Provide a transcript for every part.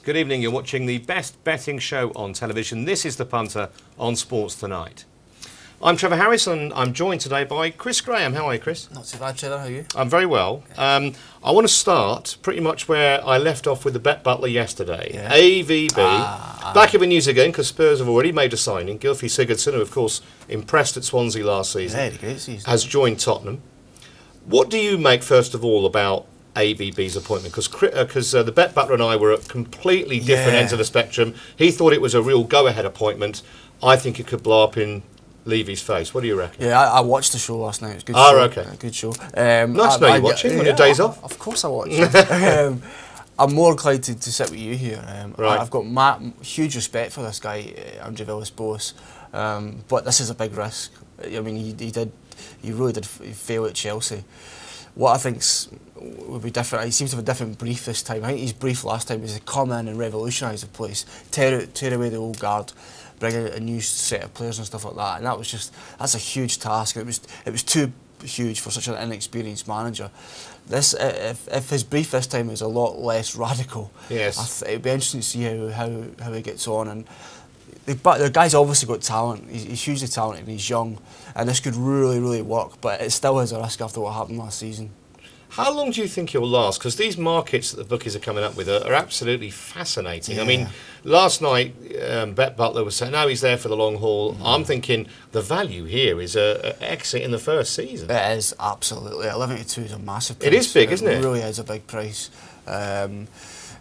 Good evening, you're watching the best betting show on television. This is the Punter on Sports Tonight. I'm Trevor Harris and I'm joined today by Chris Graham. How are you, Chris? Not too bad, Trevor. How are you? I'm very well. I want to start pretty much where I left off with the Bet Butler yesterday. Yeah. AVB, back in the news again because Spurs have already made a signing. Gylfi Sigurdsson, who of course impressed at Swansea last season, Yeah, great season. has joined Tottenham. What do you make, first of all, about AVB's appointment? Because the Bet Butler and I were at completely different ends of the spectrum. He thought it was a real go-ahead appointment. I think it could blow up in Levy's face. What do you reckon? Yeah, I watched the show last night. It was a good show. Okay. Good show. Nice to know you're watching on your days off. Of course I watch. I'm more inclined to sit with you here. Right. I've got huge respect for this guy, Andre Villas Boas, but this is a big risk. I mean, he really did fail at Chelsea. What I think would be different, he seems to have a different brief this time. I think his brief last time was to come in and revolutionise the place, tear away the old guard, bring in a new set of players and stuff like that. And that's a huge task. It was too huge for such an inexperienced manager. If his brief this time is a lot less radical, yes, it'd be interesting to see how he gets on. And the guy's obviously got talent. He's hugely talented and he's young, and this could really work. But it still is a risk after what happened last season. How long do you think he'll last? Because these markets that the bookies are coming up with are absolutely fascinating. Yeah. I mean, last night, Bet Butler was saying, no, he's there for the long haul. I'm thinking the value here is an exit in the first season. It is, absolutely. 11-2 is a massive price. It is big, isn't it? It really is a big price.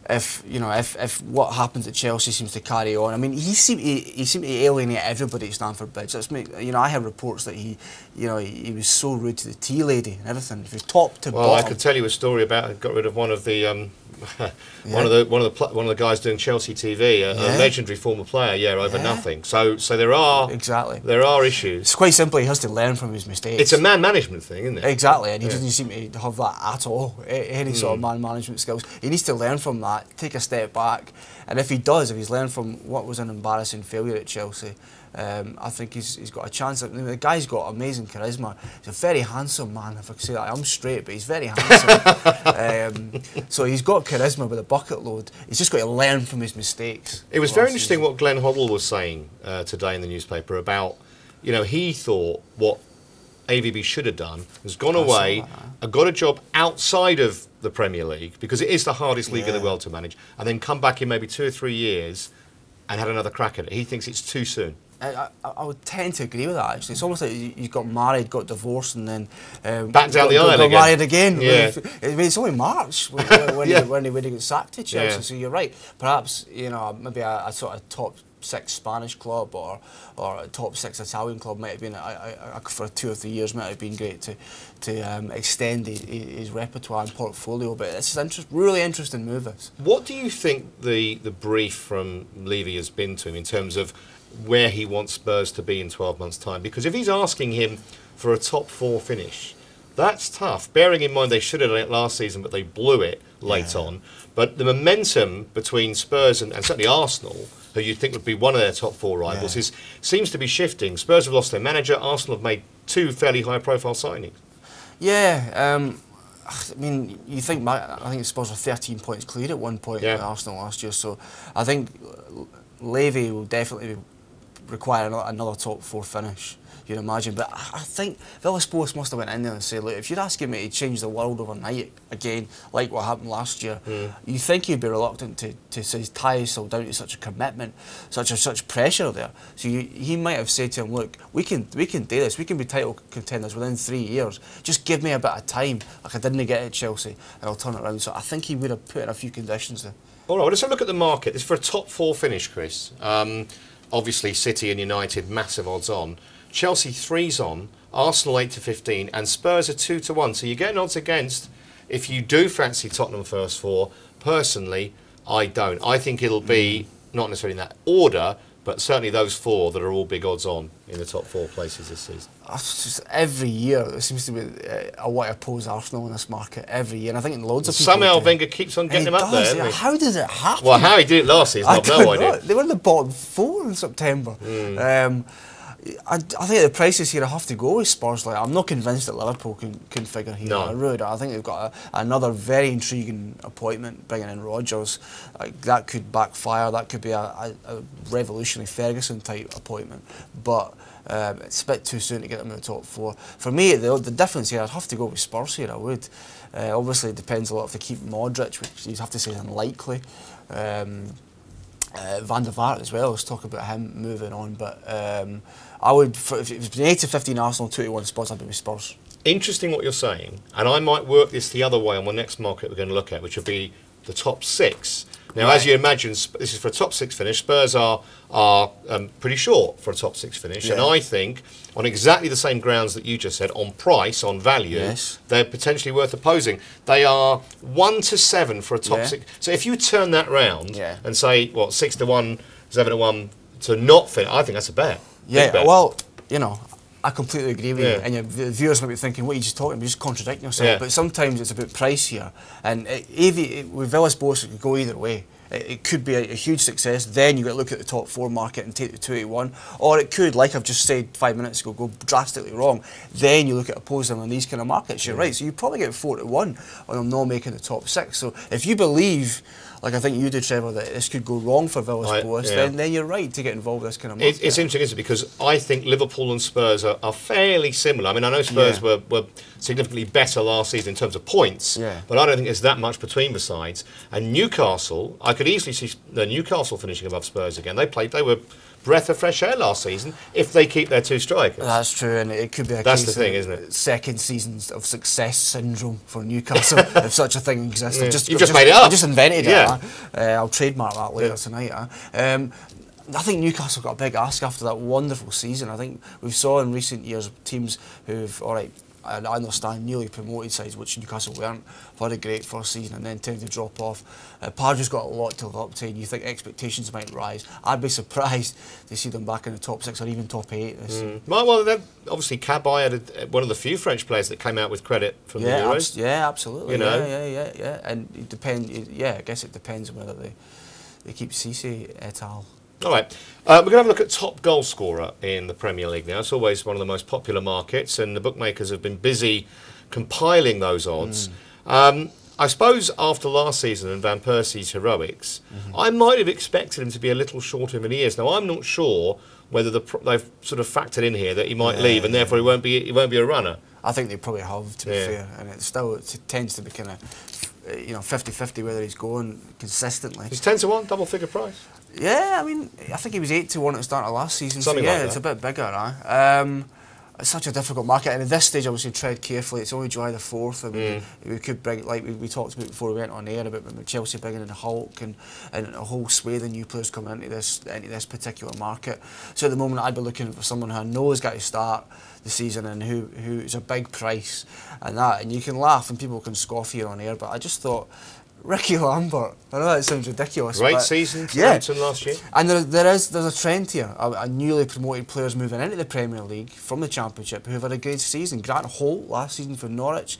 If what happens at Chelsea seems to carry on, I mean, he seemed to alienate everybody at Stamford Bridge. I heard reports that he was so rude to the tea lady and everything, from top to bottom. Well, I could tell you a story about it. Got rid of one of the one of the guys doing Chelsea TV, a legendary former player, over nothing. So there are issues. It's quite simply he has to learn from his mistakes. It's a man management thing, isn't it? Exactly, and he doesn't seem to have that at all. Any sort of man management skills. He needs to learn from that, take a step back, and if he's learned from what was an embarrassing failure at Chelsea, I think he's got a chance. I mean, the guy's got amazing charisma. He's a very handsome man, if I could say that. I'm straight, but he's very handsome. So he's got charisma with a bucket load. He's just got to learn from his mistakes. It was very interesting what Glenn Hoddle was saying today in the newspaper about, he thought what AVB should have done was gone away and got a job outside of the Premier League, because it is the hardest league in the world to manage, and then come back in maybe 2 or 3 years and had another crack at it. He thinks it's too soon. I would tend to agree with that, actually. It's almost like you got married, got divorced, and then back down the aisle got again. Married again. Yeah. It's only March when he got sacked to Chelsea. So you're right. Perhaps maybe a sort of top 6 Spanish club or a top 6 Italian club might have been for 2 or 3 years might have been great to extend his repertoire and portfolio. But it's really interesting move. What do you think the brief from Levy has been to him in terms of where he wants Spurs to be in 12 months' time? Because if he's asking him for a top 4 finish, that's tough, bearing in mind they should have done it last season, but they blew it late on. But the momentum between Spurs and certainly Arsenal, who you'd think would be one of their top 4 rivals, seems to be shifting. Spurs have lost their manager. Arsenal have made 2 fairly high-profile signings. Yeah, I mean, I think Spurs were 13 points clear at one point at Arsenal last year, so I think Levy will definitely require another top 4 finish, you'd imagine. But I think Villas Boas must have went in there and said, look, if you're asking me to change the world overnight again, like what happened last year, you think he'd be reluctant to say his tie is still down to such a commitment, such pressure there. So he might have said to him, look, we can do this, we can be title contenders within 3 years. Just give me a bit of time, like I didn't get at Chelsea, and I'll turn it around. So I think he would have put in a few conditions there. All right, well, let's have a look at the market. This is for a top 4 finish, Chris. Obviously, City and United, massive odds on. Chelsea 3's on, Arsenal 8 to 15, and Spurs are 2 to 1. So you're getting odds against if you do fancy Tottenham first 4. Personally, I don't. I think it'll be not necessarily in that order, but certainly those 4 that are all big odds on in the top 4 places this season. Just every year there seems to be a way to oppose Arsenal in this market every year, and I think loads of people somehow Wenger keeps on getting them up there, doesn't he? How does it happen? Well, how he did it last season, I've no idea. They were in the bottom 4 in September. I think the prices here I have to go with Spurs. Like, I'm not convinced that Liverpool can figure here. No. I really don't. I think they've got another very intriguing appointment, bringing in Rodgers. That could backfire. That could be a revolutionary Ferguson type appointment. But it's a bit too soon to get them in the top 4. For me, the difference here, I'd have to go with Spurs here. I would. Obviously, it depends a lot if they keep Modric, which you'd have to say is unlikely. Van der Vaart as well. Let's talk about him moving on. But I would, if it was 8 to 15 Arsenal, 2 to 1 Spurs, I'd be with Spurs. Interesting what you're saying, and I might work this the other way on the next market we're going to look at, which will be the top 6. Now, as you imagine, this is for a top 6 finish. Spurs are pretty short for a top 6 finish, and I think on exactly the same grounds that you just said, on price, on value, they're potentially worth opposing. They are 1 to 7 for a top 6. So if you turn that round and say, what, 6 to 1, 7 to 1 to not finish, I think that's a bet. Yeah, well, you know, I completely agree with you, and your viewers might be thinking, what are you just talking about? You're just contradicting yourself. But sometimes it's about price here, and with Villas Boas it could go either way. It could be a huge success, then you've got to look at the top 4 market and take the 2 to 1, or it could, like I've just said 5 minutes ago, go drastically wrong. Then you look at opposing on these kind of markets. You're right, so you probably get 4 to 1 on them not making the top 6. So if you believe, like I think you do, Trevor, that this could go wrong for Villas Boas, then you're right to get involved in this kind of market. It's interesting, isn't it? Because I think Liverpool and Spurs are fairly similar. I mean, I know Spurs were significantly better last season in terms of points, but I don't think there's that much between the sides. And Newcastle, I could easily see Newcastle finishing above Spurs again. They were breath of fresh air last season if they keep their 2 strikers. That's true, and it could be That's the thing, isn't it? Second seasons of success syndrome for Newcastle, if such a thing exists. You've just made it up. I just invented it. I'll trademark that later tonight. I think Newcastle got a big ask after that wonderful season. I think we've saw in recent years teams who've, all right, I understand newly promoted sides, which Newcastle weren't, had a great first season and then tend to drop off. Pardew's got a lot to live up to, and you think expectations might rise. I'd be surprised to see them back in the top 6 or even top 8 this season. Well, obviously Cabaye had one of the few French players that came out with credit from the Euros. Absolutely. You know? Yeah. And it depends. I guess it depends on whether they keep Cisse et al. All right, we're going to have a look at top goal scorer in the Premier League now. It's always one of the most popular markets, and the bookmakers have been busy compiling those odds. I suppose after last season and Van Persie's heroics, I might have expected him to be a little shorter than he is. Now, I'm not sure whether they've sort of factored in here that he might leave, and therefore he won't be a runner. I think they probably have, to be fair, and it tends to be kind of 50-50 whether he's going consistently. He's 10 to 1, double figure price. Yeah, I mean, I think he was 8 to 1 at the start of last season. Something so like that. It's a bit bigger. It's such a difficult market, and at this stage, obviously, tread carefully. It's only July the 4th, and we could bring, like we talked about before we went on air, about Chelsea bringing in Hulk and a whole swathe of new players coming into this particular market. So at the moment, I'd be looking for someone who I know is going to start the season and who is a big price, and you can laugh and people can scoff here on air, but I just thought Ricky Lambert. I know that sounds ridiculous. Great season for Everton last year. And there's a trend here. A newly promoted players moving into the Premier League from the Championship who have had a great season. Grant Holt last season for Norwich.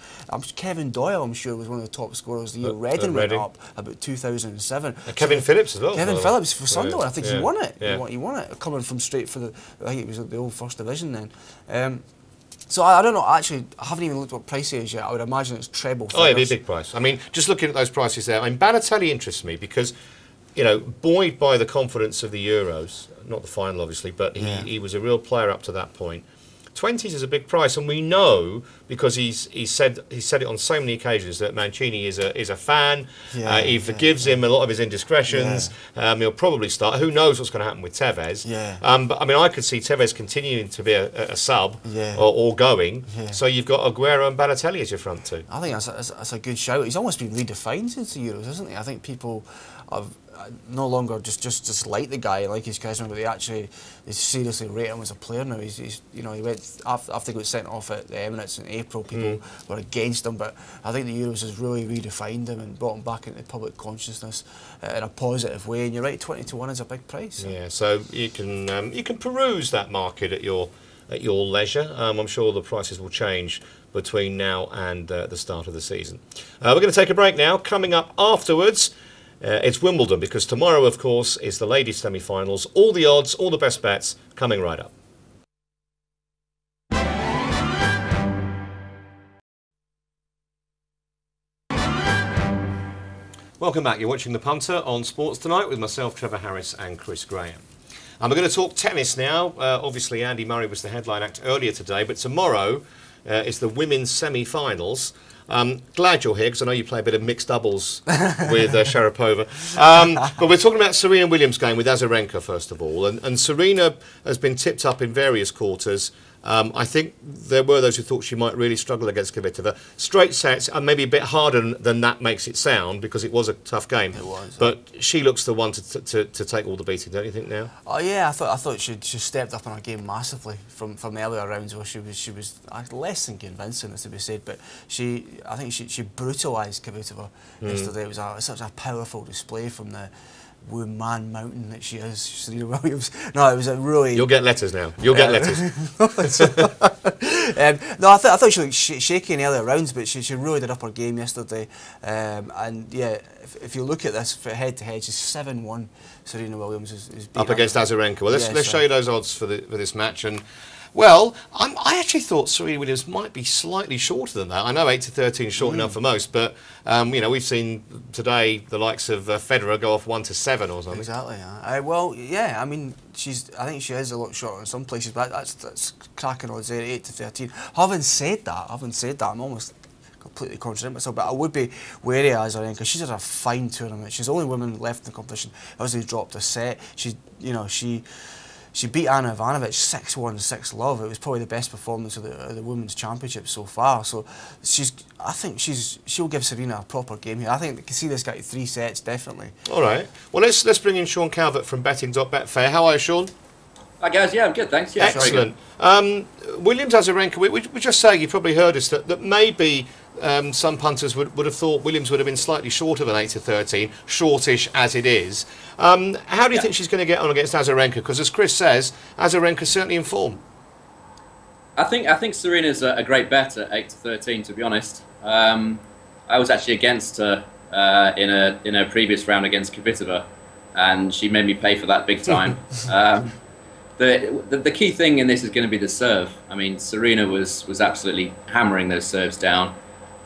Kevin Doyle, I'm sure, was one of the top scorers the year Reading went up about 2007. Kevin Phillips as well. Kevin Phillips for Sunderland. I think he won it. He won it. Coming from straight for I think it was the old First Division then. So I don't know, actually, I haven't even looked at what price it is yet. I would imagine it's treble figures. Oh, it'd be a big price. I mean, just looking at those prices there, I mean, Balotelli interests me because, buoyed by the confidence of the Euros, not the final obviously, but he was a real player up to that point. 20s is a big price, and we know because he's said it on so many occasions that Mancini is a fan. He forgives him a lot of his indiscretions. He'll probably start. Who knows what's going to happen with Tevez? But I mean, I could see Tevez continuing to be a sub or going. So you've got Aguero and Balotelli as your front two. I think that's a good shout. He's almost been redefined since the Euros, hasn't he? I think people have no longer just like the guy, like his charisma, but they seriously rate him as a player now. He went after he got sent off at the Emirates in April. People were against him, but I think the Euros has really redefined him and brought him back into public consciousness in a positive way. And you're right, 20 to 1 is a big price. Yeah, so you can peruse that market at your leisure. I'm sure the prices will change between now and the start of the season. We're going to take a break now. Coming up afterwards, it's Wimbledon, because tomorrow, of course, is the ladies' semi-finals. All the odds, all the best bets coming right up. Welcome back. You're watching The Punter on Sports Tonight with myself, Trevor Harris and Chris Graham. And we're going to talk tennis now. Obviously, Andy Murray was the headline act earlier today, but tomorrow is the women's semi-finals. Glad you're here because I know you play a bit of mixed doubles with Sharapova. But we're talking about Serena Williams' game with Azarenka, first of all. And Serena has been tipped up in various quarters. I think there were those who thought she might really struggle against Kvitova. Straight sets, and maybe a bit harder than that makes it sound, because it was a tough game. It was. But she looks the one to take all the beating, don't you think now? Oh yeah, I thought she stepped up in her game massively from the earlier rounds where she was less than convincing, as to be said. But I think she brutalised Kvitova yesterday. It was such a powerful display from the woman mountain that she is, Serena Williams. No, it was a really... You'll get letters now. You'll get letters. No, I thought she looked shaky in earlier rounds, but she really did up her game yesterday. And yeah, if you look at this head to head, she's 7-1. Serena Williams is up against Azarenka. Well, let's show you those odds for this match. And well, I actually thought Serena Williams might be slightly shorter than that. I know 8-13 is short enough for most, but you know, we've seen today the likes of Federer go off 1-7 or something. Exactly. Well, yeah. I mean, I think she is a lot shorter in some places, but that's cracking odds there, 8-13. Having said that, I'm almost completely contradicting myself, but I would be wary of Azarenka. She's had a fine tournament. She's the only woman left in the competition. Obviously dropped a set. She beat Anna Ivanovic 6-1, 6-love. It was probably the best performance of the women's championship so far. So I think she'll give Serena a proper game here. I think we can see this guy 3 sets definitely. All right. Well, let's bring in Sean Calvert from betting.betfair. How are you, Sean? Hi guys, yeah, I'm good, thanks. Yeah, excellent. Williams Azarenka, we just say, you probably heard us, that maybe some punters would have thought Williams would have been slightly shorter than 8-13, shortish as it is. How do you think she's going to get on against Azarenka? Because as Chris says, Azarenka's certainly in form. I think Serena's a great bet at 8-13, to be honest. I was actually against her in a previous round against Kvitova, and she made me pay for that big time. The key thing in this is going to be the serve. I mean, Serena was absolutely hammering those serves down.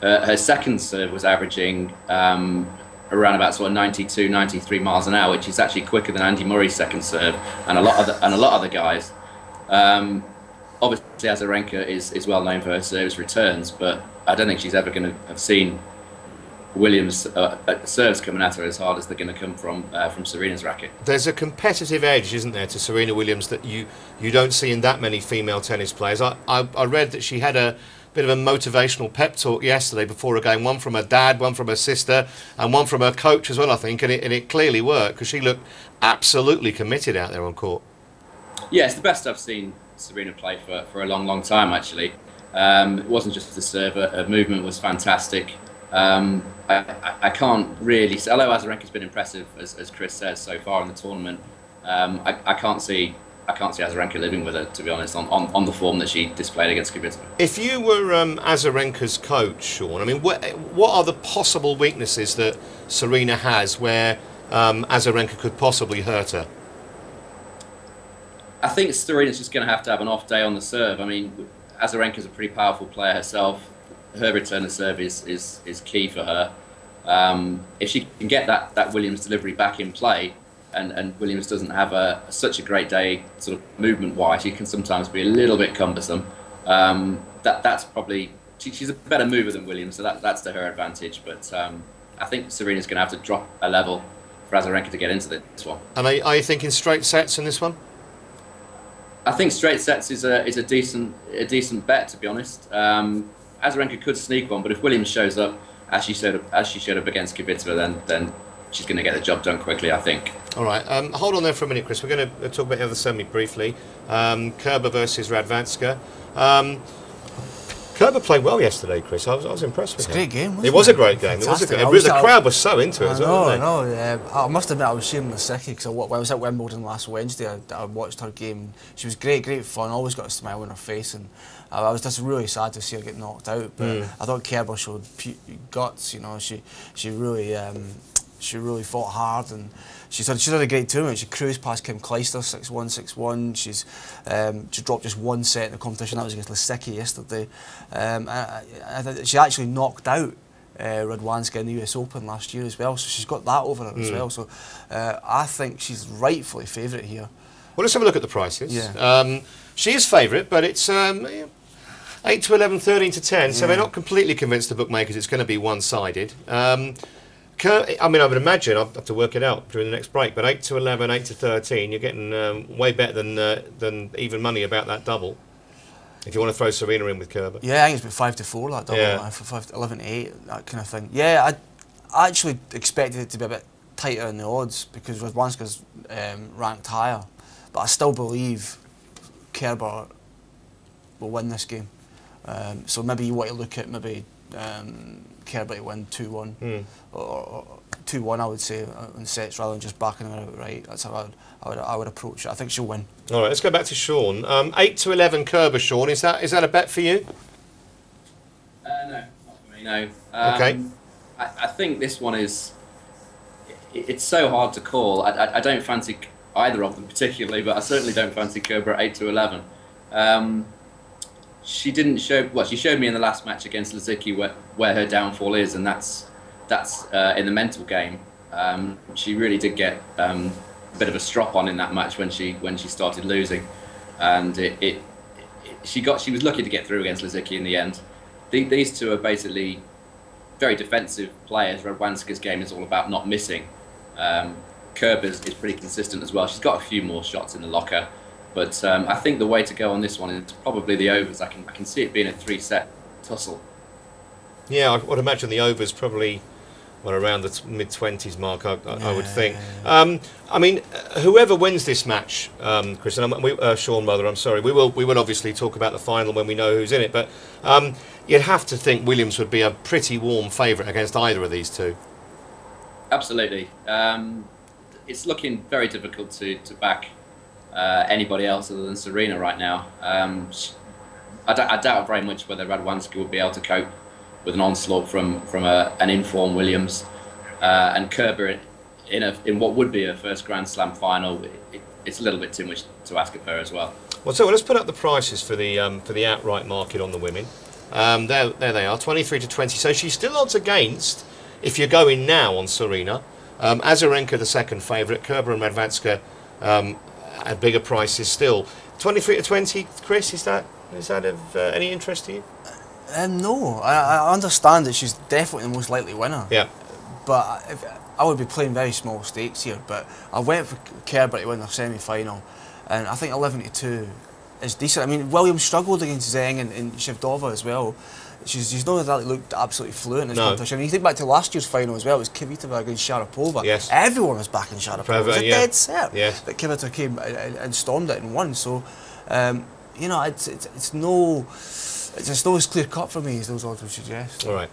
Her second serve was averaging around about sort of 92, 93 miles an hour, which is actually quicker than Andy Murray's second serve and a lot of the guys. Obviously, Azarenka is well known for her service returns, but I don't think she's ever going to have seen Williams' serves coming at her as hard as they're going to come from Serena's racket. There's a competitive edge, isn't there, to Serena Williams that you don't see in that many female tennis players. I read that she had a bit of a motivational pep talk yesterday before a game, one from her dad, one from her sister, and one from her coach as well, I think, and it clearly worked because she looked absolutely committed out there on court. Yeah, it's the best I've seen Serena play for a long, long time, actually. It wasn't just the serve, her movement was fantastic. I can't really, although Azarenka's been impressive, as Chris says, so far in the tournament, I can't see Azarenka living with her, to be honest, on the form that she displayed against Kvitova. If you were Azarenka's coach, Sean, I mean, what are the possible weaknesses that Serena has where Azarenka could possibly hurt her? I think Serena's just going to have an off day on the serve. I mean, Azarenka's a pretty powerful player herself. Her return of serve is key for her. If she can get that Williams delivery back in play, and Williams doesn't have such a great day sort of movement-wise, she can sometimes be a little bit cumbersome. That's probably, she's a better mover than Williams, so that's to her advantage. But I think Serena's going to have to drop a level for Azarenka to get into this one. And are you thinking straight sets in this one? I think straight sets is a decent bet, to be honest. Azarenka could sneak one, but if Williams shows up as she showed up against Kvitova, then she's going to get the job done quickly, I think. All right, hold on there for a minute, Chris. We're going to talk about the other semi briefly. Kerber versus Radwanska. Kerber played well yesterday, Chris. I was impressed with him. It was a great game, wasn't it? It was a great game. The crowd was so into it as well. I must admit I was sharing the sicky because when I was at Wimbledon last Wednesday, I watched her game. She was great fun, always got a smile on her face, and I was just really sad to see her get knocked out. But I thought Kerber showed guts. You know, she really fought hard, and she's had a great tournament. She cruised past Kim Clijsters 6-1, 6-1. She dropped just one set in the competition. That was against Lisicki yesterday. She actually knocked out Radwanska in the US Open last year as well, so she's got that over her as well. So I think she's rightfully favourite here. Well, let's have a look at the prices. Yeah. She is favourite, but it's 8 to 11, 13 to 10, so they're not completely convinced, the bookmakers, it's going to be one-sided. I mean, I would imagine, I'll have to work it out during the next break, but 8 to 11, 8 to 13, you're getting way better than even money about that double. If you want to throw Serena in with Kerber. Yeah, I think it's about 5 to 4, that double, Yeah. 5 to 11 to 8, that kind of thing. Yeah, I actually expected it to be a bit tighter in the odds because Radwanska's ranked higher, but I still believe Kerber will win this game. So maybe you want to look at maybe Kerber to win 2-1 or 2-1, I would say, in sets rather than just backing her outright. That's how I would approach it. I think she'll win. All right, let's go back to Sean. 8 to 11 Kerber, Sean. Is that a bet for you? No, not for me. No. Okay. I think this one is. It's so hard to call. I don't fancy either of them particularly, but I certainly don't fancy Kerber at 8 to 11. She didn't show. Well, she showed me in the last match against Lisicki where her downfall is, and that's in the mental game. She really did get a bit of a strop on in that match when she started losing, and she was lucky to get through against Lisicki in the end. These two are basically very defensive players. Radwanska's game is all about not missing. Kerber is pretty consistent as well. She's got a few more shots in the locker. But I think the way to go on this one is probably the overs. I can see it being a 3-set tussle. Yeah, I would imagine the overs probably around the mid-20s mark, I would think. I mean, whoever wins this match, Chris, and Sean, rather, I'm sorry, we will obviously talk about the final when we know who's in it, but you'd have to think Williams would be a pretty warm favourite against either of these two. Absolutely. It's looking very difficult to back anybody else other than Serena right now. I doubt very much whether Radwanska would be able to cope with an onslaught from an informed Williams, and Kerber in what would be a first Grand Slam final. It's a little bit too much to ask of her as well. Well, so let's put up the prices for the outright market on the women. There they are, 23 to 20. So she's still odds against if you're going now on Serena. Azarenka the second favourite, Kerber and Radwanska at bigger prices still. 23 to 20, Chris, is that of any interest to you? No, I understand that she's definitely the most likely winner. Yeah. But I would be playing very small stakes here. But I went for Kerber to win their semi-final, and I think 11 to 2 is decent. I mean, Williams struggled against Zheng and Shevdova as well. She's not really looked absolutely fluent in this competition. And you think back to last year's final as well, it was Kvitova against Sharapova. Yes. Everyone was backing Sharapova. It was a dead set. Yes. But Kvitova came and stormed it and won. So, you know, it's no as clear cut for me as those odds would suggest. All right.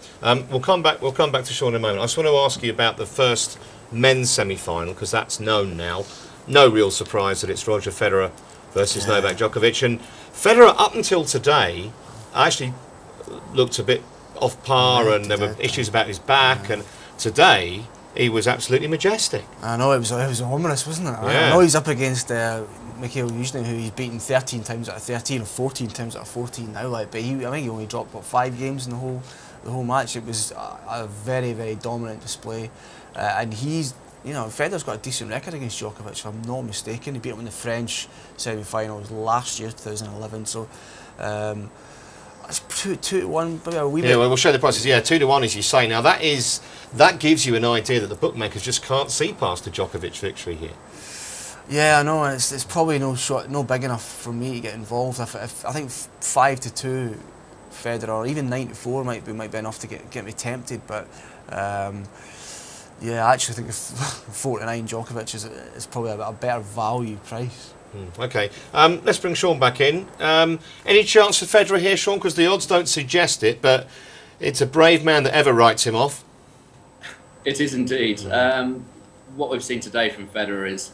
We'll come back to Sean in a moment. I just want to ask you about the first men's semi-final, because that's known now. No real surprise that it's Roger Federer versus Novak Djokovic. And Federer, up until today, actually looked a bit off par, and there were issues about his back, and today he was absolutely majestic. I know, it was ominous, wasn't it? Yeah. I know he's up against Mikhail Yuzhny, who he's beaten 13 times out of 13 or 14 times out of 14 now, but I think he only dropped 5 games in the whole match. It was a very, very dominant display, and he's, you know, Federer's got a decent record against Djokovic, if I'm not mistaken. He beat him in the French semi-finals last year, 2011. So it's 2-1, maybe a wee bit. Yeah, well, we'll show the prices. Yeah, 2-1, as you say. Now that gives you an idea that the bookmakers just can't see past the Djokovic victory here. Yeah, I know. It's probably no big enough for me to get involved. I think 5 to 2 Federer, or even 9 to 4 might be enough to get me tempted. But yeah, I actually think 4 to 9 Djokovic is probably a better value price. Okay, let's bring Sean back in. Any chance for Federer here, Sean? Because the odds don't suggest it, but it's a brave man that ever writes him off. It is indeed. What we've seen today from Federer is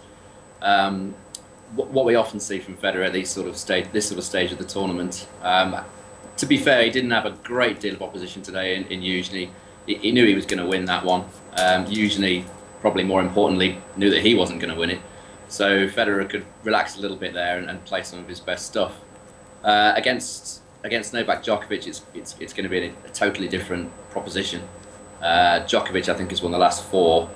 what we often see from Federer at this sort of stage of the tournament. To be fair, he didn't have a great deal of opposition today in Yuzhny. He knew he was going to win that one. Yuzhny, probably more importantly, knew that he wasn't going to win it. So Federer could relax a little bit there and play some of his best stuff. Against Novak Djokovic, it's going to be a totally different proposition. Djokovic, I think, has won the last 4.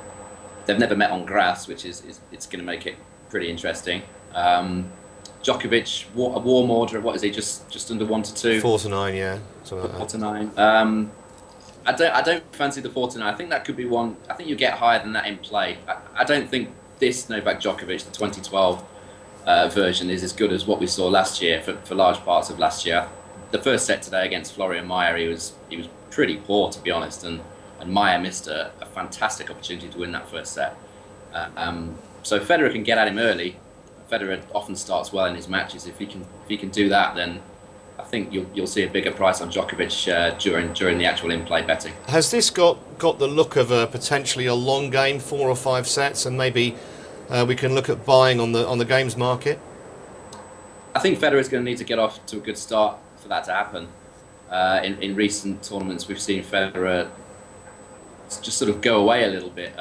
They've never met on grass, which is it's going to make it pretty interesting. Djokovic, a warm order. What is he? Just under 1 to 2. 4 to 9, yeah. Something like 4 to 9. I don't fancy the 4 to 9. I think that could be one. I think you get higher than that in play. I don't think this Novak Djokovic, the 2012 version, is as good as what we saw last year for large parts of last year. The first set today against Florian Mayer, he was pretty poor, to be honest, and Mayer missed a fantastic opportunity to win that first set. So Federer can get at him early. Federer often starts well in his matches. If he can do that, then I think you'll see a bigger price on Djokovic during the actual in-play betting. Has this got the look of potentially a long game, 4 or 5 sets, and maybe we can look at buying on the games market? I think Federer's going to need to get off to a good start for that to happen. In recent tournaments, we've seen Federer just sort of go away a little bit.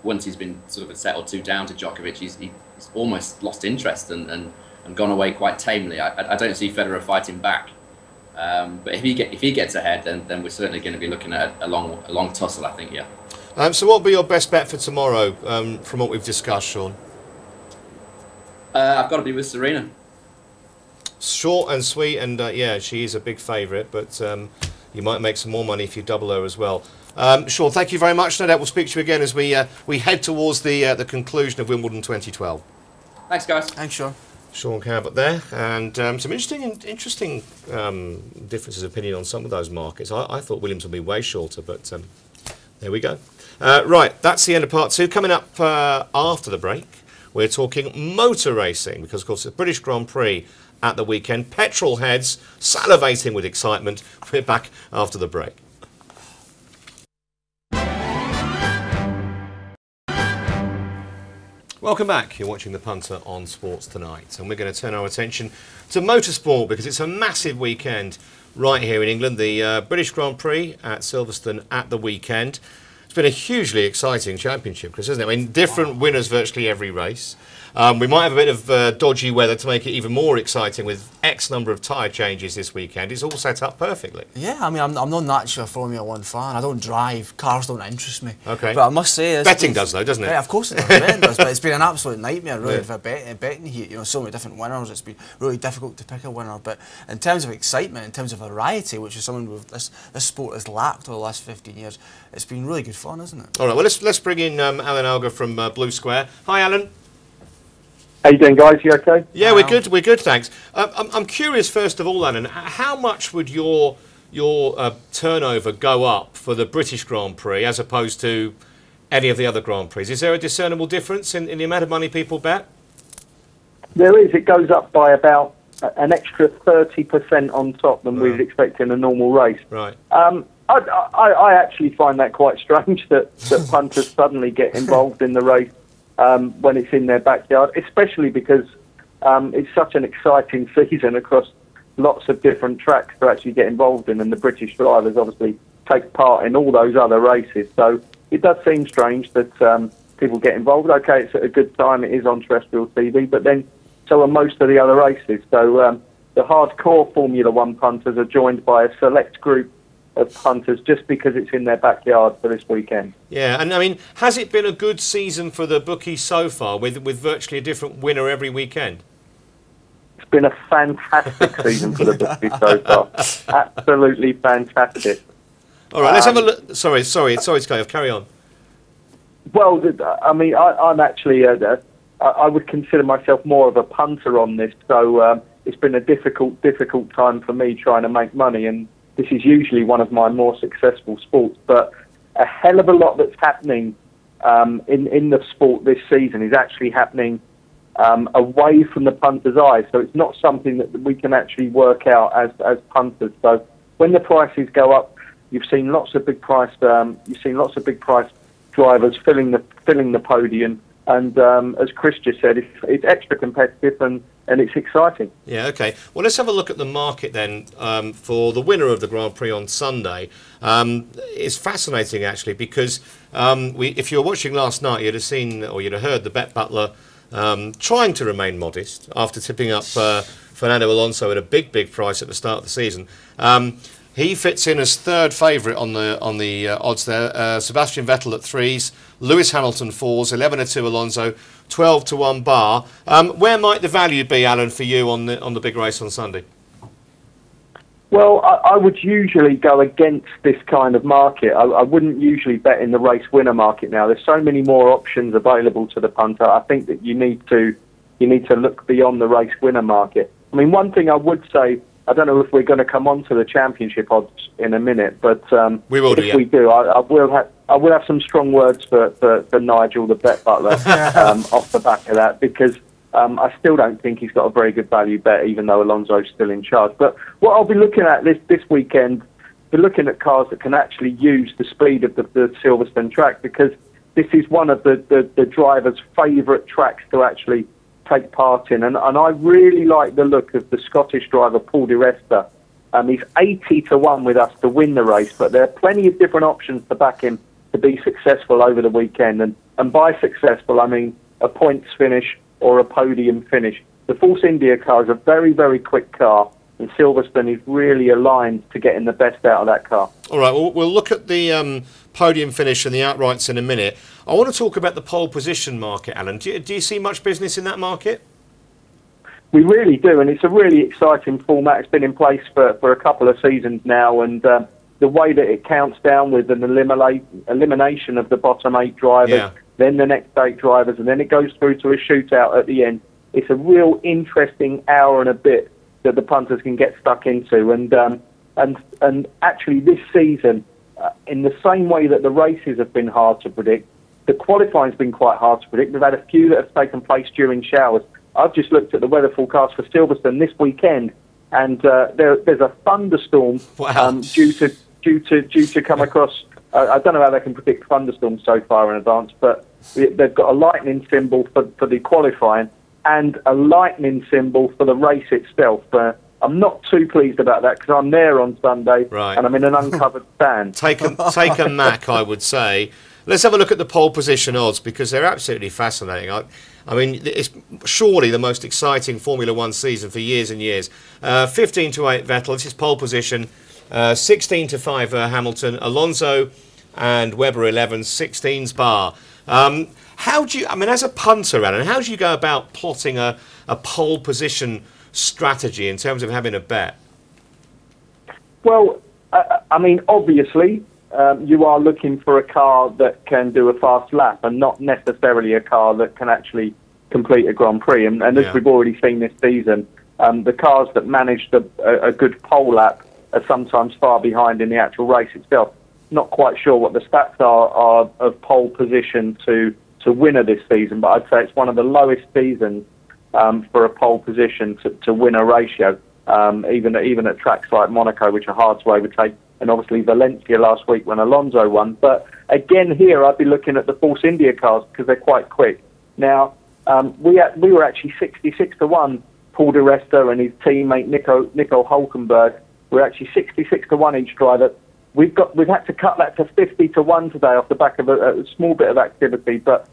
Once he's been sort of a set or 2 down to Djokovic, he's almost lost interest and gone away quite tamely. I don't see Federer fighting back. But if he gets ahead, then we're certainly going to be looking at a long tussle, I think, yeah. So what will be your best bet for tomorrow from what we've discussed, Sean? I've got to be with Serena. Short and sweet, and yeah, she is a big favourite, but you might make some more money if you double her as well. Sean, thank you very much. No doubt we'll speak to you again as we head towards the conclusion of Wimbledon 2012. Thanks, guys. Thanks, Sean. Sean Cabot there, and some interesting differences of opinion on some of those markets. I thought Williams would be way shorter, but there we go. Right, that's the end of part 2. Coming up after the break, we're talking motor racing, because of course it's the British Grand Prix at the weekend. Petrol heads salivating with excitement. We're back after the break. Welcome back. You're watching the Punter on Sports Tonight, and we're going to turn our attention to motorsport because it's a massive weekend right here in England. The British Grand Prix at Silverstone at the weekend. It's been a hugely exciting championship, Chris, hasn't it? I mean, different winners virtually every race. We might have a bit of dodgy weather to make it even more exciting with X number of tyre changes this weekend. It's all set up perfectly. Yeah, I mean, I'm not naturally a Formula 1 fan. I don't drive. Cars don't interest me. Okay. But I must say... Betting does, though, doesn't it? Yeah, of course it does. Betting does. But it's been an absolute nightmare, really, for betting here. You know, so many different winners. It's been really difficult to pick a winner. But in terms of excitement, in terms of variety, which is something this sport has lacked over the last 15 years, it's been really good fun, isn't it? All right, well, let's bring in Alan Alger from Blue Square. Hi, Alan. How you doing, guys? You okay? Yeah, we're good, thanks. I'm curious, first of all, Alan, how much would your turnover go up for the British Grand Prix as opposed to any of the other Grand Prix? Is there a discernible difference in the amount of money people bet? There is. It goes up by about an extra 30% on top than we'd expect in a normal race. Right. I actually find that quite strange that punters suddenly get involved in the race when it's in their backyard, especially because it's such an exciting season across lots of different tracks to actually get involved in, and the British drivers obviously take part in all those other races. So it does seem strange that people get involved. Okay, it's at a good time, it is on terrestrial TV, but then so are most of the other races. So the hardcore Formula 1 punters are joined by a select group of punters just because it's in their backyard for this weekend. Yeah, and I mean, has it been a good season for the bookies so far, with virtually a different winner every weekend? It's been a fantastic season for the bookies so far. Absolutely fantastic. All right, let's have a look. Sorry to cut you off. Carry on. Well, I mean, I'm actually, I would consider myself more of a punter on this, so it's been a difficult time for me trying to make money, and this is usually one of my more successful sports, but a hell of a lot that's happening in the sport this season is actually happening away from the punter's eyes. So it's not something that we can actually work out as punters. So when the prices go up, you've seen lots of big price drivers filling the podium. And as Chris just said, it's extra competitive and it's exciting. Yeah, okay. Well, let's have a look at the market then for the winner of the Grand Prix on Sunday. It's fascinating, actually, because if you were watching last night, you'd have seen or you'd have heard the bet butler trying to remain modest after tipping up Fernando Alonso at a big price at the start of the season. He fits in as third favourite on the odds there. Sebastian Vettel at 3s, Lewis Hamilton 4s, 11-2 Alonso, 12-1 Bar. Where might the value be, Alan, for you on the big race on Sunday? Well, I would usually go against this kind of market. I wouldn't usually bet in the race winner market now. There's so many more options available to the punter. I think that you need to look beyond the race winner market. I mean, one thing I would say, I don't know if we're going to come on to the championship odds in a minute, but we will if we do, I will have some strong words for Nigel, the bet butler, off the back of that, because I still don't think he's got a very good value bet, even though Alonso's still in charge. But what I'll be looking at this weekend, be looking at cars that can actually use the speed of the Silverstone track, because this is one of the driver's favourite tracks to actually take part in. And I really like the look of the Scottish driver, Paul di Resta. He's 80-1 with us to win the race, but there are plenty of different options to back him to be successful over the weekend. And by successful, I mean a points finish or a podium finish. The Force India car is a very, very quick car, and Silverstone is really aligned to getting the best out of that car. All right, we'll look at the podium finish and the outrights in a minute. I want to talk about the pole position market, Alan. Do you see much business in that market? We really do, and it's a really exciting format. It's been in place for a couple of seasons now, and the way that it counts down with an elimination of the bottom 8 drivers, then the next 8 drivers, and then it goes through to a shootout at the end. It's a real interesting hour and a bit that the punters can get stuck into, and actually this season, in the same way that the races have been hard to predict, the qualifying's been quite hard to predict. We've had a few that have taken place during showers. I've just looked at the weather forecast for Silverstone this weekend, and there's a thunderstorm due to come across. I don't know how they can predict thunderstorms so far in advance, but they've got a lightning symbol for the qualifying and a lightning symbol for the race itself. I'm not too pleased about that, because I'm there on Sunday, and I'm in an uncovered stand. Take a Mac, I would say. Let's have a look at the pole position odds, because they're absolutely fascinating. I mean, it's surely the most exciting Formula 1 season for years and years. 15-8 Vettel, this is pole position. 16-5 Hamilton, Alonso and Webber 11, 16's Bar. How do you, I mean, as a punter, Alan, how do you go about plotting a pole position strategy in terms of having a bet? Well, I mean, obviously, you are looking for a car that can do a fast lap, and not necessarily a car that can actually complete a Grand Prix. And as we've already seen this season, the cars that managed a good pole lap are sometimes far behind in the actual race itself. Not quite sure what the stats are of pole position to winner this season, but I'd say it's one of the lowest seasons for a pole position to winner ratio, even at tracks like Monaco, which are hard to overtake, and obviously Valencia last week when Alonso won. But again, here I'd be looking at the Force India cars, because they're quite quick. Now, we were actually 66-1. Paul di Resta and his teammate Nico Hülkenberg were actually 66-1 each driver. We've had to cut that to 50-1 today off the back of a small bit of activity, but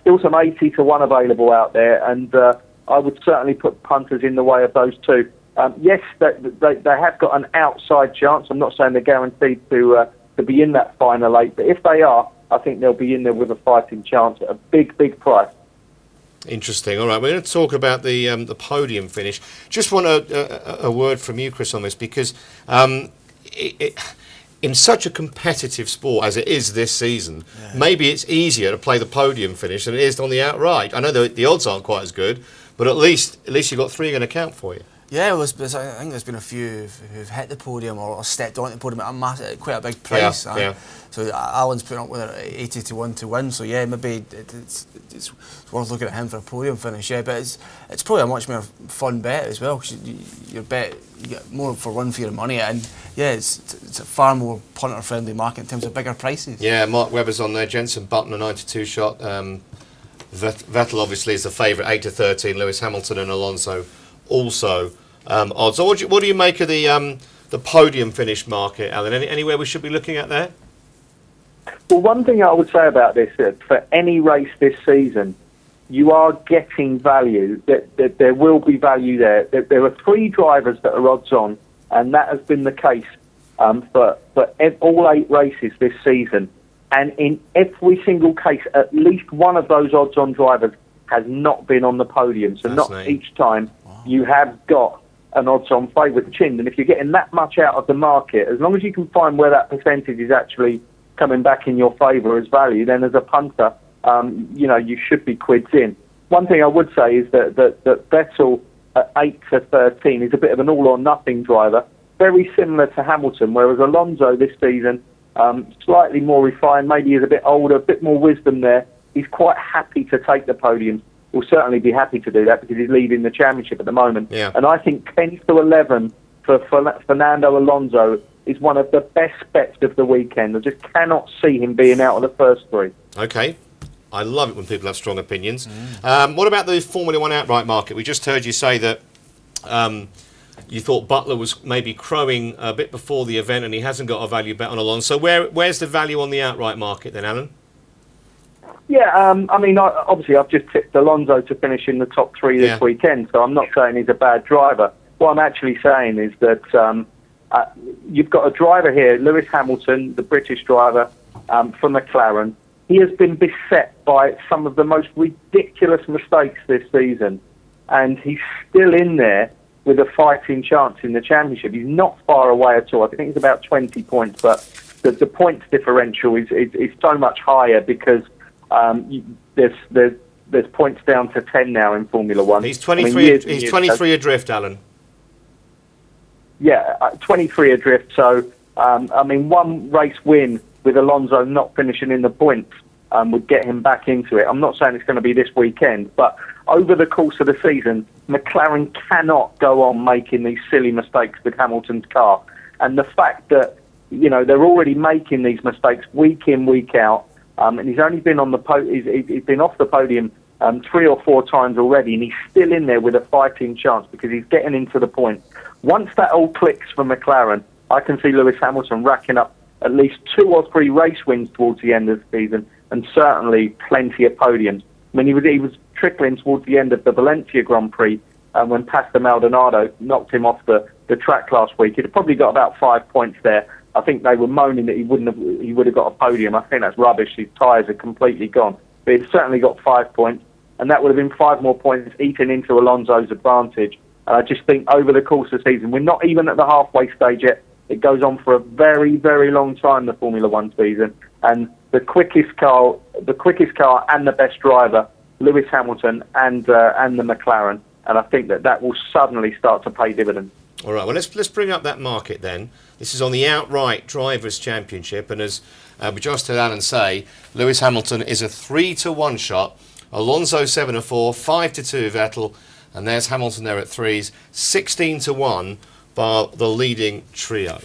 still some 80-1 available out there, and I would certainly put punters in the way of those two. Yes, they have got an outside chance. I'm not saying they're guaranteed to be in that final 8, but if they are, I think they'll be in there with a fighting chance at a big, big price. Interesting. All right, we're going to talk about the podium finish. Just want a word from you, Chris, on this, because in such a competitive sport as it is this season, maybe it's easier to play the podium finish than it is on the outright. I know the odds aren't quite as good, but at least you've got 3 going to count for you. Yeah, I think there's been a few who've hit the podium or stepped onto the podium at quite a big price. So Alan's putting up with it 80-1 to win. So yeah, maybe it's worth looking at him for a podium finish. Yeah, but it's probably a much more fun bet as well, because you get more for one for your money, and yeah, it's a far more punter friendly market in terms of bigger prices. Yeah, Mark Webber's on there, Jenson Button a 92 shot. Vettel obviously is the favourite, 8-13. Lewis Hamilton and Alonso also odds. So what do you make of the podium finish market, Alan? Anywhere we should be looking at there? Well, one thing I would say about this, for any race this season, you are getting value. That there will be value there. There are 3 drivers that are odds on, and that has been the case for all 8 races this season. And in every single case, at least one of those odds-on drivers has not been on the podium. So not each time you have got an odds-on favourite chinned. And if you're getting that much out of the market, as long as you can find where that percentage is actually coming back in your favour as value, then as a punter, you should be quids in. One thing I would say is that Vettel at 8 to 13 is a bit of an all-or-nothing driver, very similar to Hamilton, whereas Alonso this season, slightly more refined, maybe he's a bit older, a bit more wisdom there. He's quite happy to take the podium. Will certainly be happy to do that because he's leading the championship at the moment. Yeah. And I think 10 to 11 for Fernando Alonso is one of the best bets of the weekend. I just cannot see him being out of the first 3. Okay. I love it when people have strong opinions. What about the Formula One outright market? We just heard you say that you thought Butler was maybe crowing a bit before the event and he hasn't got a value bet on Alonso. Where's the value on the outright market then, Alan? Yeah, obviously I've just tipped Alonso to finish in the top 3 this weekend, so I'm not saying he's a bad driver. What I'm actually saying is that you've got a driver here, Lewis Hamilton, the British driver from McLaren. He has been beset by some of the most ridiculous mistakes this season, and he's still in there with a fighting chance in the championship. He's not far away at all. I think it's about 20 points, but the points differential is so much higher because there's points down to 10 now in Formula One. He's 23. He's 23 adrift, Alan. Yeah, 23 adrift. So one race win with Alonso not finishing in the points would get him back into it. I'm not saying it's going to be this weekend, but over the course of the season, McLaren cannot go on making these silly mistakes with Hamilton's car. And the fact that they're already making these mistakes week in, week out. And he's only been on the he's been off the podium 3 or 4 times already, and he's still in there with a fighting chance because he's getting into the point. Once that all clicks for McLaren, I can see Lewis Hamilton racking up at least 2 or 3 race wins towards the end of the season, and certainly plenty of podiums. I mean, he was trickling towards the end of the Valencia Grand Prix when Pastor Maldonado knocked him off the track last week. He'd have probably got about 5 points there. I think they were moaning that he would have got a podium. I think that's rubbish. His tyres are completely gone. But he's certainly got 5 points, and that would have been 5 more points eaten into Alonso's advantage. I just think over the course of the season, we're not even at the halfway stage yet. It goes on for a very, very long time, the Formula One season, and the quickest car and the best driver, Lewis Hamilton and the McLaren, and I think that will suddenly start to pay dividends. All right, well, let's bring up that market then. This is on the outright Drivers' Championship, and as we just heard Alan say, Lewis Hamilton is a 3-to-1 shot, Alonso 7-4, 5-2 Vettel, and there's Hamilton there at 3s, 16-1 by the leading trio.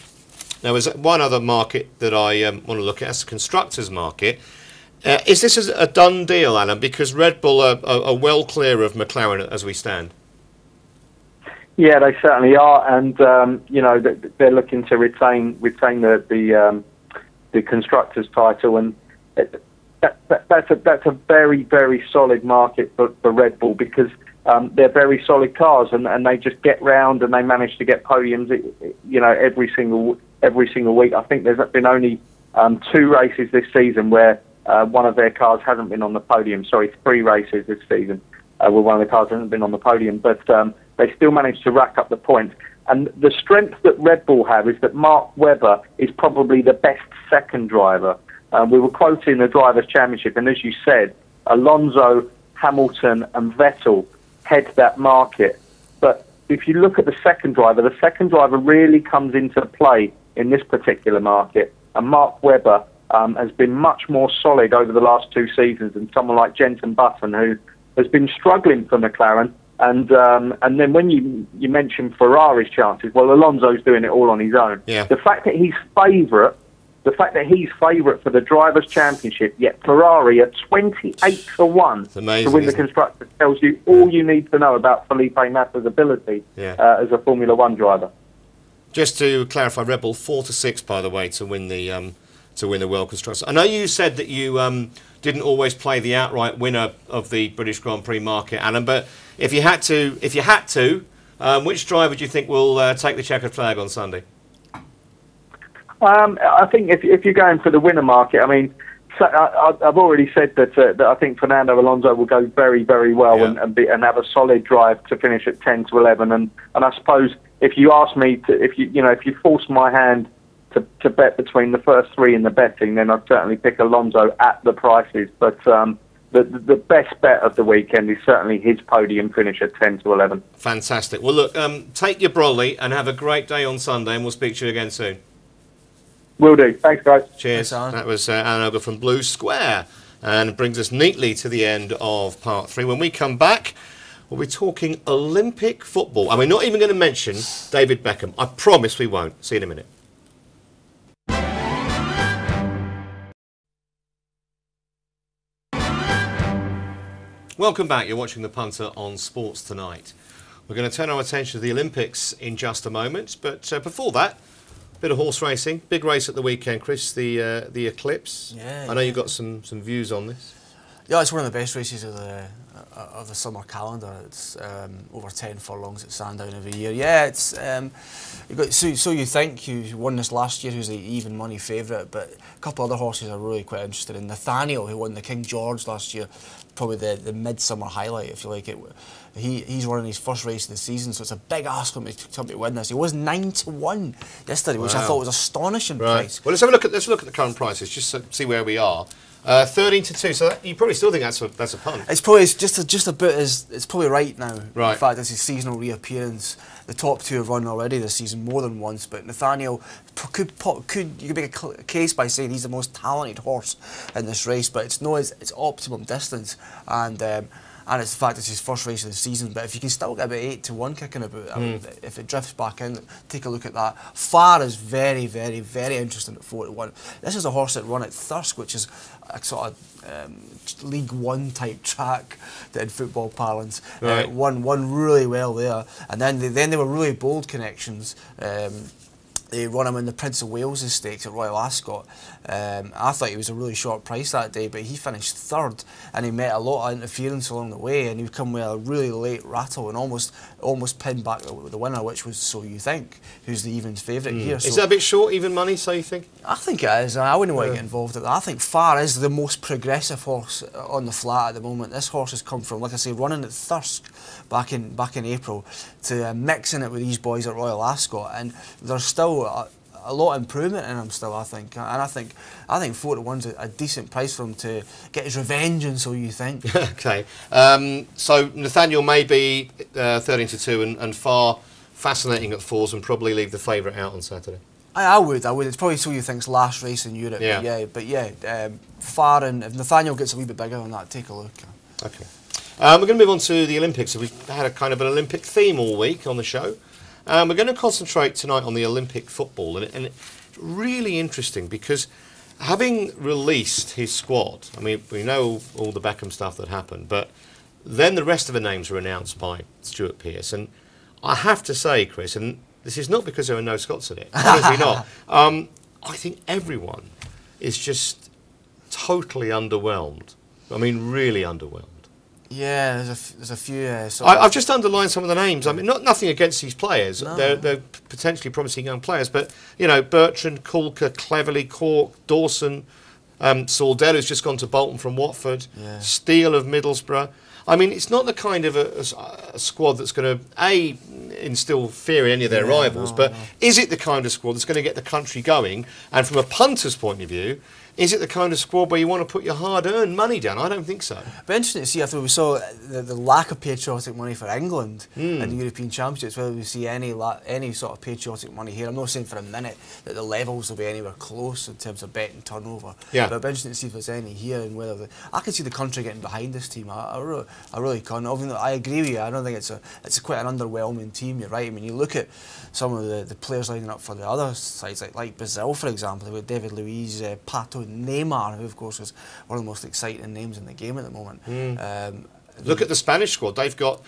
Now, there's one other market that I want to look at, that's the Constructors' market. Is this a done deal, Alan, because Red Bull are well clear of McLaren as we stand? Yeah, they certainly are, and they're looking to retain the constructors' title, and that's a very, very solid market for Red Bull because they're very solid cars, and they just get round and they manage to get podiums, every single week. I think there's been only 2 races this season where one of their cars hasn't been on the podium. Sorry, 3 races this season where one of the cars hasn't been on the podium, but they still managed to rack up the points. And the strength that Red Bull have is that Mark Webber is probably the best second driver. We were quoting the Drivers' Championship, and as you said, Alonso, Hamilton and Vettel head that market. But if you look at the second driver really comes into play in this particular market. And Mark Webber has been much more solid over the last 2 seasons than someone like Jenson Button, who has been struggling for McLaren. And then when you mention Ferrari's chances, well, Alonso's doing it all on his own. Yeah. The fact that he's favourite for the Drivers' Championship, yet Ferrari are 28-1 to win the Constructors, tells you all you need to know about Felipe Massa's ability as a Formula One driver. Just to clarify, Red Bull 4-6, by the way, to win the World Constructors. I know you said that you didn't always play the outright winner of the British Grand Prix market, Alan, but if you had to, which driver do you think will take the checkered flag on Sunday? I think if you're going for the winner market, I mean, so I've already said that I think Fernando Alonso will go very, very well and have a solid drive to finish at 10 to 11. And I suppose if you ask me to, if you force my hand to bet between the first three in the betting, then I'd certainly pick Alonso at the prices. But the best bet of the weekend is certainly his podium finish at 10 to 11. Fantastic. Well, look, take your brolly and have a great day on Sunday, and we'll speak to you again soon. Will do. Thanks, guys. Cheers. Thanks, that was Alan Ogre from Blue Square, and brings us neatly to the end of part 3. When we come back, we'll be talking Olympic football, and we're not even going to mention David Beckham. I promise we won't. See you in a minute. Welcome back. You're watching the Punter on Sports Tonight. We're going to turn our attention to the Olympics in just a moment, but before that, bit of horse racing. Big race at the weekend, Chris, the Eclipse. Yeah, I know you've got some views on this. Yeah, it's one of the best races of the summer calendar. It's over 10 furlongs at Sandown every year. Yeah, it's you've got So You Think, who won this last year, who's the even money favourite, but a couple other horses are really quite interested in. Nathaniel, who won the King George last year, probably the midsummer highlight, if you like it. He's running his first race of the season, so it's a big ask for him to win this. He was 9 to 1 yesterday, which I thought was astonishing price. Well, let's look at the current prices, just to see where we are. 13 to 2. So you probably still think that's a punt. It's probably just a bit it's probably right now. Right. In fact, it's his seasonal reappearance. The top two have run already this season more than once, but Nathaniel could you could make a case by saying he's the most talented horse in this race, but it's optimum distance, and it's the fact it's his first race of the season. But if you can still get about 8 to 1 kicking about, I mean, if it drifts back in, take a look at that. Far is very, very, very interesting at 4 to 1. This is a horse that run at Thirsk, which is a sort of League One type track in football parlance. Right. Won really well there, and then they were really bold connections. They run him in the Prince of Wales' stakes at Royal Ascot. I thought he was a really short price that day, but he finished third, and he met a lot of interference along the way, and he come with a really late rattle and almost pinned back the winner, which was So You Think, who's the evens favourite here. Is that a bit short, even money, So You Think? I think it is. I wouldn't want to get involved in that. I think Far is the most progressive horse on the flat at the moment. This horse has come from, like I say, running at Thirsk back in April to mixing it with these boys at Royal Ascot, and there's still a lot of improvement in him still, I think. And I think 4 to 1's a decent price for him to get his revenge, and So You Think. Okay. So Nathaniel may be 13 to 2 and Far fascinating at 4s, and probably leave the favourite out on Saturday. I would. It's probably So You Think's last race in Europe. Yeah. But Far, and if Nathaniel gets a wee bit bigger than that, take a look. Okay. We're going to move on to the Olympics. We've had a kind of an Olympic theme all week on the show. We're going to concentrate tonight on the Olympic football, and it's really interesting because having released his squad, I mean, we know all the Beckham stuff that happened, but then the rest of the names were announced by Stuart Pearce, and I have to say, Chris, and this is not because there are no Scots in it, honestly not, I think everyone is just totally underwhelmed. I mean, really underwhelmed. Yeah, there's a few. I've just underlined some of the names. I mean, nothing against these players. No. They're potentially promising young players, but you know, Bertrand, Coulter, Cleverly, Cork, Dawson, Sordell, who's just gone to Bolton from Watford, Steele of Middlesbrough. I mean, it's not the kind of a squad that's going to instill fear in any of their rivals, but is it the kind of squad that's going to get the country going? And from a punter's point of view, is it the kind of squad where you want to put your hard-earned money down? I don't think so. But interesting to see after we saw the lack of patriotic money for England in the European Championships, whether we see any sort of patriotic money here. I'm not saying for a minute that the levels will be anywhere close in terms of betting turnover. Yeah. But it'll be interesting to see if there's any here, and whether I can see the country getting behind this team. I really can. Even though I agree with you, I don't think it's quite an underwhelming team. You're right. I mean, you look at some of the players lining up for the other sides, like Brazil, for example, with David Luiz, Pato, Neymar, who of course is one of the most exciting names in the game at the moment. Look at the Spanish squad. They've got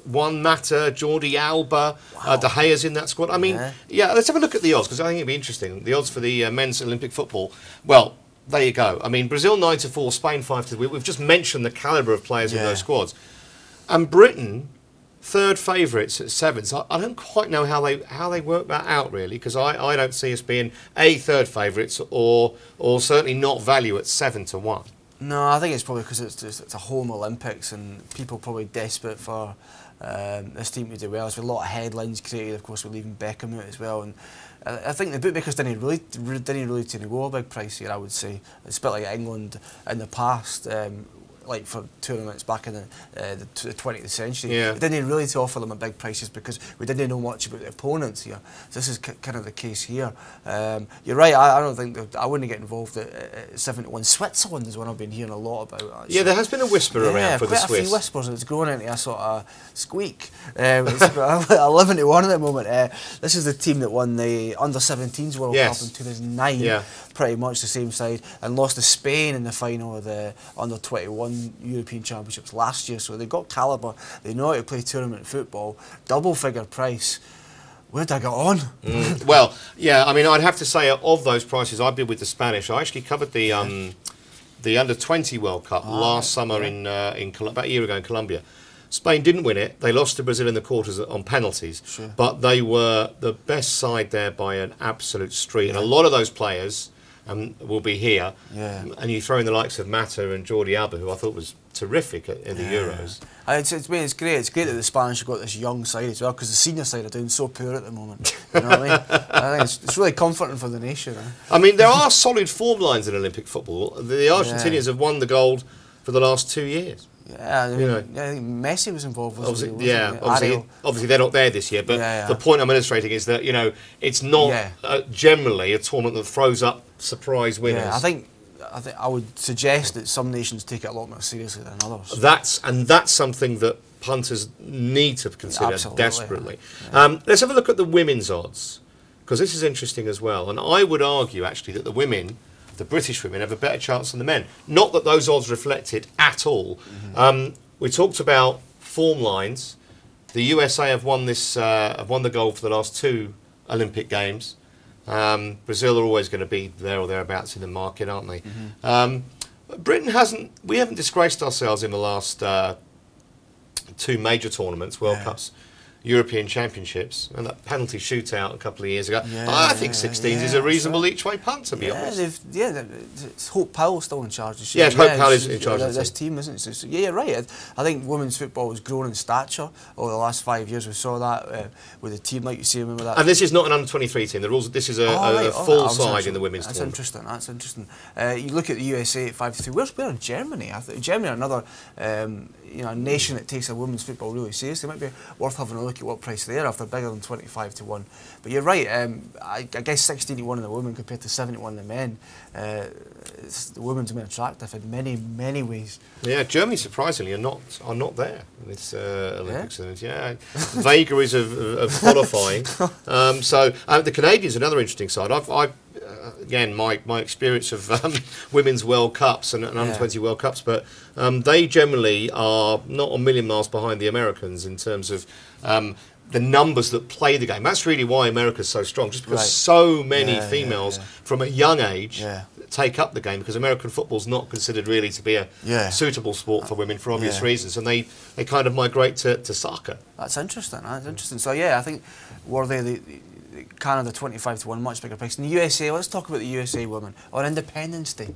Juan Mata, Jordi Alba, De Gea's in that squad. I mean, let's have a look at the odds, because I think it'd be interesting. The odds for the men's Olympic football. Well, there you go. I mean, Brazil 9 to 4, Spain 5 to 3. We've just mentioned the calibre of players in those squads, and Britain third favourites at 7. So I don't quite know how they work that out really, because I don't see us being a third favourites or certainly not value at 7 to 1. No, I think it's probably because it's a home Olympics and people probably desperate for this team to do well. There's been a lot of headlines created, of course, with leaving Beckham out as well. And I think the bookmakers didn't really to go a big price here, I would say. It's a bit like England in the past, like for tournaments back in the 20th century. Yeah. We didn't really to offer them a big prices because we didn't know much about the opponents here. So this is kind of the case here. You're right, I don't think I wouldn't get involved at 7 to 1. Switzerland is one I've been hearing a lot about. Actually. Yeah, there has been a whisper around for the Swiss. Quite a few whispers, and it's grown into a sort of squeak. It's about 11 to 1 at the moment. This is the team that won the Under-17s World Cup in 2009. Yeah. Pretty much the same side, and lost to Spain in the final of the Under-21 European Championships last year. So they've got calibre, they know how to play tournament football, double figure price. Where'd I get on? Well, yeah, I mean, I'd have to say of those prices, I'd be with the Spanish. I actually covered the Under-20 World Cup last summer in about a year ago in Colombia. Spain didn't win it. They lost to Brazil in the quarters on penalties. Sure. But they were the best side there by an absolute street. And a lot of those players will be here. Yeah. And you throw in the likes of Mata and Jordi Alba, who I thought was terrific in the Euros. It's great. It's great that the Spanish have got this young side as well, because the senior side are doing so poor at the moment. You know what I mean? I think it's really comforting for the nation. I mean, there are solid form lines in Olympic football. The Argentinians have won the gold for the last 2 years. Yeah, I mean, You know. I think Messi was involved. Obviously, Wasn't he? obviously they're not there this year. But the point I'm illustrating is that it's not generally a tournament that throws up surprise winners. Yeah, I think I would suggest that some nations take it a lot more seriously than others. That's something that punters need to consider desperately. Yeah. Let's have a look at the women's odds, because this is interesting as well. And I would argue actually that the British women have a better chance than the men. Not that those odds reflect it at all. We talked about form lines. The USA have won the gold for the last 2 Olympic Games. Brazil are always going to be there or thereabouts in the market, aren't they? Britain we haven't disgraced ourselves in the last 2 major tournaments, World Cups, European Championships, and that penalty shootout a couple of years ago. I think 16s is a reasonable each-way punt, to be honest. It's Hope Powell's still in charge. Hope Powell is in charge of this team, isn't it? So, you're right. I think women's football has grown in stature over the last 5 years. We saw that with the team, like you say, remember that. And this is not an under-23 team. This is a full side in the women's tournament. That's interesting. You look at the USA at 5-3. Where are Germany? I think Germany are another a nation that takes their women's football really seriously. It might be worth having a look at what price they are if they're bigger than 25 to 1. But you're right, I guess 16 to 1 in the women compared to 7 to 1 in the men. The women's more attractive in many ways. Yeah, Germany surprisingly are not there in this Olympics. Yeah, vagaries of qualifying. So the Canadians, another interesting side. Again, my experience of women's World Cups and under-20 World Cups, but they generally are not a million miles behind the Americans in terms of the numbers that play the game. That's really why America's so strong, just because so many females from a young age take up the game, because American football's not considered really to be a suitable sport for women for obvious reasons, and they kind of migrate to soccer. That's interesting. So I think were they the Canada 25 to 1, much bigger price. In the USA, let's talk about the USA women on Independence Day.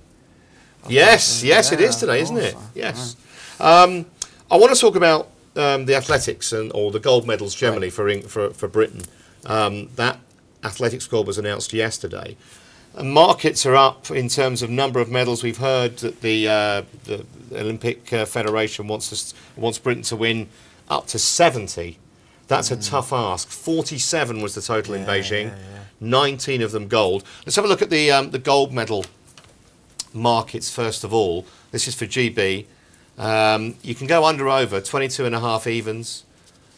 Yes, it is today, isn't it? Yes. I want to talk about the athletics or the gold medals generally for Britain. That athletics gold was announced yesterday. And markets are up in terms of number of medals. We've heard that the Olympic Federation wants Britain to win up to 70. That's a tough ask. 47 was the total in Beijing, 19 of them gold. Let's have a look at the gold medal markets first of all. This is for GB. You can go under over 22.5 evens,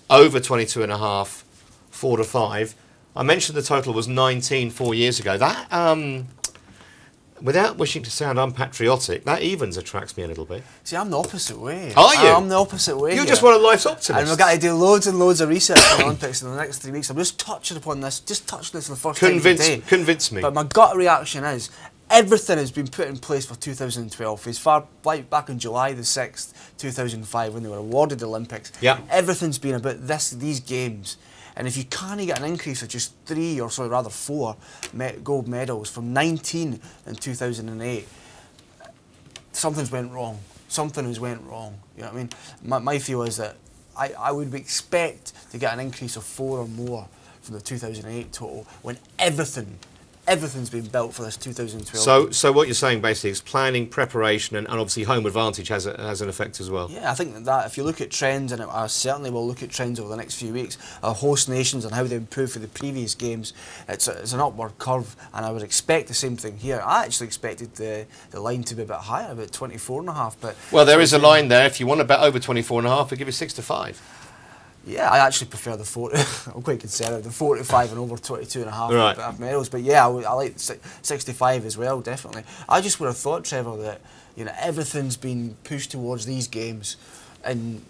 over 22.5, 4 to 5. I mentioned the total was 19 4 years ago. That without wishing to sound unpatriotic, that evens attracts me a little bit. See, I'm the opposite way. Are you? I'm the opposite way. You're just one of life's optimists. And we've got to do loads and loads of research on the Olympics in the next 3 weeks. I'm just touching upon this, for the first time today. Convince me. But my gut reaction is, Everything has been put in place for 2012. As far back on July the 6th, 2005, when they were awarded the Olympics. Yeah. Everything's been about these games. And if you can't get an increase of just 3 or so rather 4 gold medals from 19 in 2008, something's went wrong. Something has went wrong. You know what I mean? My feel is that I would expect to get an increase of 4 or more from the 2008 total when everything's been built for this 2012. So what you're saying basically is planning, preparation, and obviously home advantage has an effect as well. Yeah, I think that if you look at trends, and I certainly will look at trends over the next few weeks, host nations and how they improved for the previous games, it's an upward curve, and I would expect the same thing here. I actually expected the line to be a bit higher, about 24.5. But well, there is a line there. If you want to bet over 24.5, we'll give you 6 to 5. Yeah, I actually prefer the 40. I'm quite conservative. The 45 and over 22.5 right. medals. But yeah, I like 65 as well, definitely. I just would have thought, Trevor, that everything's been pushed towards these games, and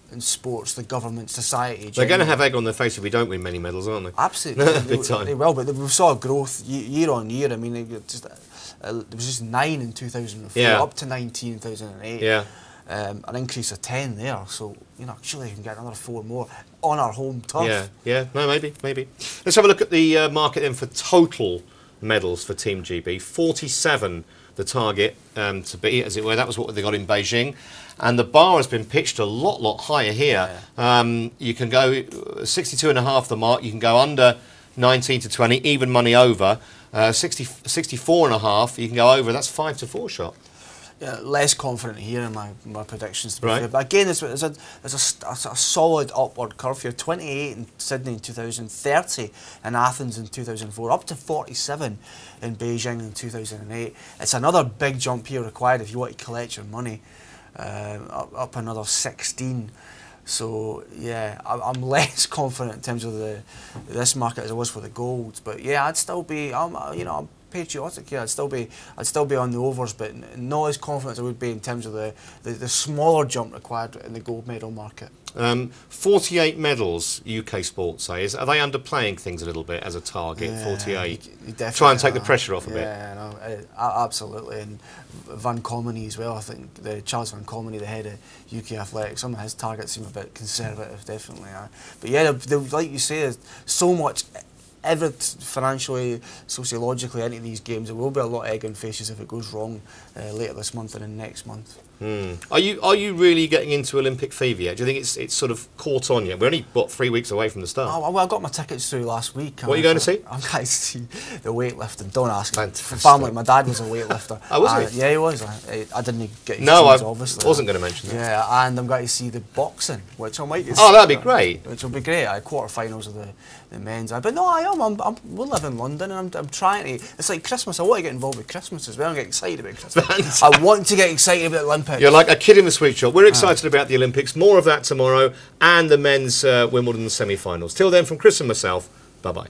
in sports, the government, society. They're going to have egg on their face if we don't win many medals, aren't they? Absolutely, big time. They will. But we saw growth year on year. I mean, it was just 9 in 2004, up to 19 in 2008. Yeah. An increase of 10 there, so surely you can get another 4 more on our home turf. Yeah, no, maybe. Let's have a look at the market then for total medals for Team GB. 47 the target to beat, as it were. That was what they got in Beijing, and the bar has been pitched a lot higher here. Yeah. You can go 62.5 the mark. You can go under 19 to 20, even money over. 64.5 you can go over. That's 5 to 4 shot. Yeah, less confident here in my predictions to be right. fair. But again, there's a solid upward curve here. 28 in Sydney in 2000, 30 in Athens in 2004, up to 47 in Beijing in 2008. It's another big jump here required if you want to collect your money. Up another 16. So yeah, I'm less confident in terms of this market as I was for the golds. But yeah, I'd still be I'm patriotic here. I'd still be on the overs, but not as confident as I would be in terms of the smaller jump required in the gold medal market. 48 medals, UK Sport says. Are they underplaying things a little bit as a target? Yeah, 48. You try and take the pressure off a bit. Yeah, no, absolutely. And Van Comeny as well. I think Charles Van Comeny, the head of UK Athletics, some of his targets seem a bit conservative, definitely. But yeah, like you say, there's so much financially, sociologically into these games. There will be a lot of egg on faces if it goes wrong later this month and in next month. Are you really getting into Olympic fever yet? Do you think it's sort of caught on yet? We're only 3 weeks away from the start. Oh, well, I got my tickets through last week. What are you going to see? I'm going to see the weightlifting. Don't ask me. Fantastic. Family, my dad was a weightlifter. Oh, was he? Yeah, he was. I didn't get his No, teams, I obviously. wasn't going to mention that. Yeah, and I'm going to see the boxing, which I might get. Oh, that'd be great. Which will be great. Quarterfinals of the men's. But no, we live in London, and I'm trying to. It's like Christmas. I want to get involved with Christmas as well. I get excited about Christmas. I want to get excited about the Olympics. You're like a kid in the sweet shop. We're excited about the Olympics. More of that tomorrow, and the men's Wimbledon semi-finals. Till then, from Chris and myself, bye-bye.